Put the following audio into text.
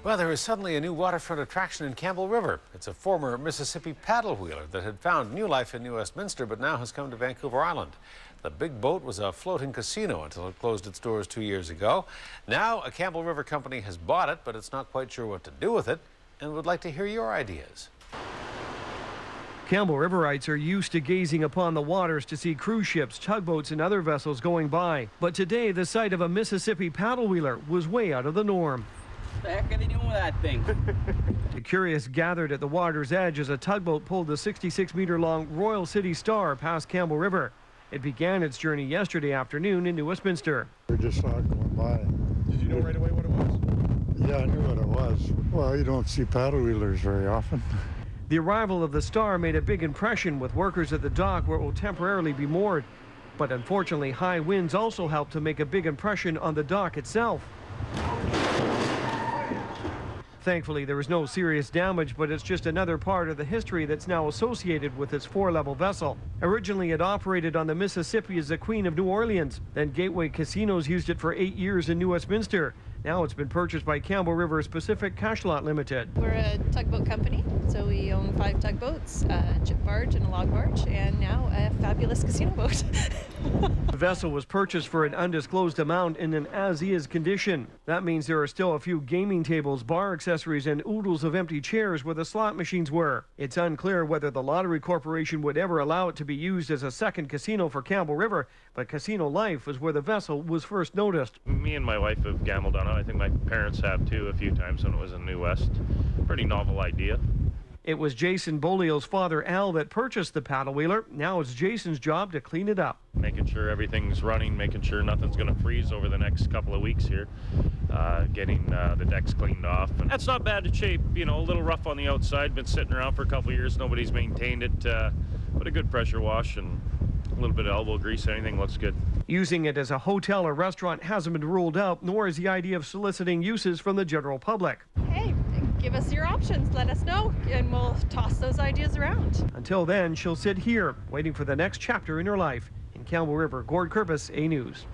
Well, there is suddenly a new waterfront attraction in Campbell River. It's a former Mississippi paddle wheeler that had found new life in New Westminster, but now has come to Vancouver Island. The big boat was a floating casino until it closed its doors 2 years ago. Now a Campbell River company has bought it, but it's not quite sure what to do with it and would like to hear your ideas. Campbell Riverites are used to gazing upon the waters to see cruise ships, tugboats, and other vessels going by. But today, the sight of a Mississippi paddle wheeler was way out of the norm. What the heck are they doing with that thing? The curious gathered at the water's edge as a tugboat pulled the 66-meter-long Royal City Star past Campbell River. It began its journey yesterday afternoon in New Westminster. We just saw it going by. Did you know right away what it was? Yeah, I knew what it was. Well, you don't see paddle wheelers very often. The arrival of the Star made a big impression with workers at the dock where it will temporarily be moored. But unfortunately, high winds also helped to make a big impression on the dock itself. Thankfully, there was no serious damage, but it's just another part of the history that's now associated with this four-level vessel. Originally, it operated on the Mississippi as the Queen of New Orleans. Then Gateway Casinos used it for 8 years in New Westminster. Now it's been purchased by Campbell River Pacific Cachalot Limited. We're a tugboat company, so we own 5 tugboats, a chip barge and a log barge, and now a fabulous casino boat. The vessel was purchased for an undisclosed amount in an as-is condition. That means there are still a few gaming tables, bar accessories, and oodles of empty chairs where the slot machines were. It's unclear whether the Lottery Corporation would ever allow it to be used as a second casino for Campbell River, but Casino Life was where the vessel was first noticed. Me and my wife have gambled on it. I think my parents have too a few times when it was in New West. Pretty novel idea. It was Jason Bolio's father, Al, that purchased the paddle wheeler. Now it's Jason's job to clean it up. Making sure everything's running, making sure nothing's going to freeze over the next couple of weeks here. Getting the decks cleaned off. And that's not bad shape, you know, a little rough on the outside. Been sitting around for a couple of years. Nobody's maintained it. But a good pressure wash and a little bit of elbow grease, anything looks good. Using it as a hotel or restaurant hasn't been ruled out, nor is the idea of soliciting uses from the general public. Hey, give us your options, let us know, and we'll toss those ideas around. Until then, she'll sit here, waiting for the next chapter in her life. In Campbell River, Gord Kerpis, A News.